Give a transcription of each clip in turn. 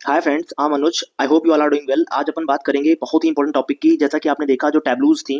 Hi friends, I am Anuj. I hope you all are doing well. आज अपन बात करेंगे बहुत ही इंपॉर्टेंट टॉपिक की। जैसा कि आपने देखा, जो टैबलूज थी,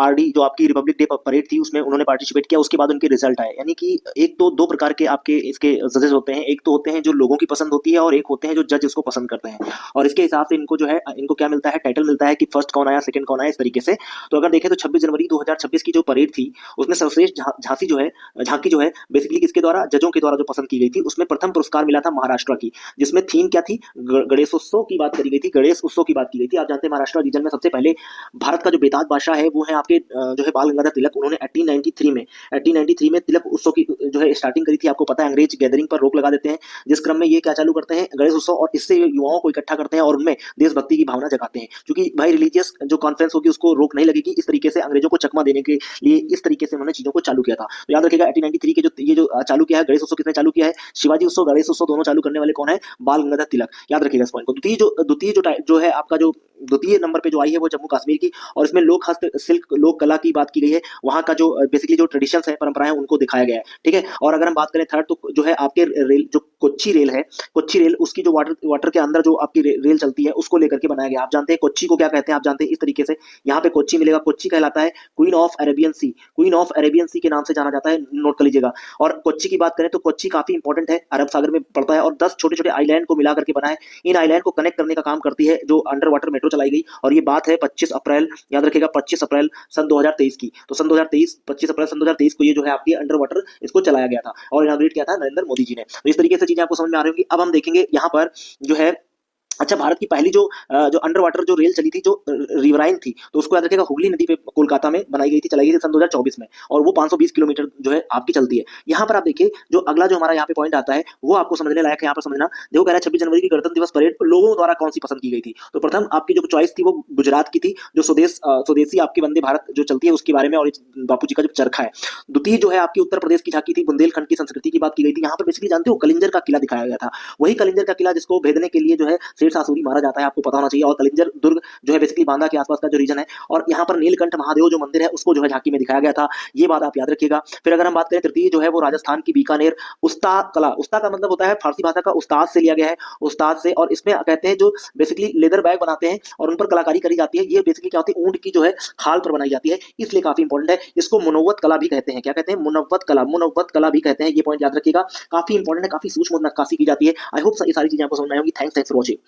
आरडी जो आपकी रिपब्लिक डे परेड थी, उसमें उन्होंने पार्टिसिपेट किया। उसके बाद उनके रिजल्ट आए। यानी कि एक तो दो प्रकार के आपके इसके जजेस होते हैं। एक तो होते हैं जो लोगों की पसंद होती है, और एक होते हैं जो जज इसको पसंद करते हैं। और इसके हिसाब से इनको जो है, इनको क्या मिलता है, टाइटल मिलता है कि फर्स्ट कौन आया, सेकंड कौन आया, इस तरीके से। तो अगर देखें तो 26 जनवरी 2026 की जो परेड थी, उसमें सर्वश्रेष्ठ झांसी जो है, झांकी जो है, बेसिकली किसके द्वारा, जजों के द्वारा जो पसंद की गई थी, उसमें प्रथम पुरस्कार मिला था महाराष्ट्र की। जिसमें थीम क्या थी, गणेशोत्सव की बात करी गई थी। गणेश उत्सव की बात की गई थी। आप जानते हैं महाराष्ट्र रीजन में सबसे पहले भारत का जो बेताज बादशाह है वो है आपके जो है बाल गंगाधर तिलक। उन्होंने 1893 में तिलक उत्सव की जो है स्टार्टिंग करी थी। आपको पता है अंग्रेज गैदरिंग पर रोक लगा देते हैं, जिस क्रम में ये क्या चालू करते हैं, गणेश उत्सव, और इससे युवाओं को इकट्ठा करते हैं और उनमें देशभक्ति की भावना जगाते हैं। क्योंकि भाई रिलीजियस जो कॉन्फ्रेंस होगी उसको रोक नहीं लगेगी, इस तरीके से अंग्रेजों को चकमा देने के लिए इस तरीके से उन्होंने चीजों को चालू किया था। तो याद रखिएगा 1893 के जो ये जो चालू किया है गणेश उत्सव, किसने चालू किया है? शिवाजी उत्सव, गणेश उत्सव दोनों चालू करने वाले कौन है? बाल गंगाधर तिलक। याद रखिएगा इस पॉइंट को। जो है आपका जो द्वितीय नंबर पे जो आई है वो जम्मू कश्मीर की, और इसमें लोक हस्त शिल्प लोक कला की बात की गई है। वहां का जो बेसिकली जो ट्रेडिशंस है, परंपराएं, उनको दिखाया गया है। ठीक है। और अगर हम बात करें थर्ड, तो जो है आपके रेल, जो कोच्चि रेल है, कोच्चि रेल, उसकी जो वाटर वाटर के अंदर जो आपकी रेल चलती है, उसको लेकर के बनाया गया। आप जानते हैं कोच्चि को क्या कहते हैं? आप जानते हैं इस तरीके से यहाँ पे कोच्चि मिलेगा। कोच्चि कहलाता है queen of Arabian sea. Queen of Arabian sea के नाम से जाना जाता है, नोट कर लीजिएगा। और कोच्चि की बात करें तो कोच्चि काफी इंपॉर्टेंट है, अरब सागर में पड़ता है, और 10 छोटे छोटे आइलैंड को मिला करके बना है। इन आइलैंड को कनेक्ट करने का काम करती है जो अंडर वाटर मेट्रो चलाई गई। और ये बात है 25 अप्रैल, याद रखिएगा, 25 अप्रैल सन 2023 की। तो सन 2023, 25 अप्रैल सन 2023 को ये जो है आपकी अंडर वाटर इसको चलाया गया था, और इनॉग्रेट किया था नरेंद्र मोदी जी ने। तो इस तरीके से चीजें आपको समझ में आ रही होंगी। अब हम देखेंगे यहाँ पर जो है, अच्छा, भारत की पहली जो अंडर वाटर जो रेल चली थी, जो रिवराइन थी, तो उसको याद रखिएगा, हुगली नदी पे कोलकाता में बनाई गई थी, चलाई गई थी सन 2024 में। और वो 520 किलोमीटर जो है आपकी चलती है। यहाँ पर आप देखिए, जो अगला जो हमारा यहाँ पे पॉइंट आता है वो आपको समझने लायक है। यहाँ पर समझना, देखो कह रहा है 26 जनवरी की गणतंत्र दिवस परेड लोगों द्वारा कौन सी पसंद की गई थी। तो प्रथम आपकी जो चॉइस थी वो गुजरात की थी, जो स्वदेशी आपकी वंदे भारत जो चलती है उसके बारे में, और बापू जी का जो चरखा है। द्वितीय जो है आपकी उत्तर प्रदेश की झांकी थी, बुंदेलखंड की संस्कृति की बात की गई थी। यहाँ पर बेसिकली जानते हो कलिंजर का किला दिखाया गया था। वही कलिंजर का किला जिसको भेदने के लिए जो है शेरशाह सूरी मारा जाता है, आपको पता होना चाहिए। और कलिंजर दुर्ग जो है बेसिकली बांदा के आसपास का जो रीजन है, और यहाँ पर नीलकंठ महादेव जो मंदिर है उसको जो है झांकी में दिखाया गया था। ये बात आप याद रखिएगा। फिर अगर हम बात करें तृतीय जो है वो राजस्थान की बीकानेर उस्ता कला। उस्ता का मतलब होता है फारसी भाषा का उस्ताद से लिया गया है, उस्ताद से। और इसमें कहते हैं जो बेसिकली लेदर बैग बनाते हैं और उन पर कलाकारी करी जाती है। ये बेसिकली क्या होती है, ऊंट की जो है खाल पर बनाई जाती है, इसलिए काफी इंपॉर्टेंट है। इसको मुनव्वत कला भी कहते हैं। क्या कहते हैं? मुनव्वत कला, मुनव्वत कला भी कहते हैं। ये पॉइंट याद रखिएगा, काफी इंपॉर्टेंट है, काफी सूक्ष्म नक्काशी की जाती है। आई होप ये सारी चीजें आपको समझ में आएंगी। Thanks for watching.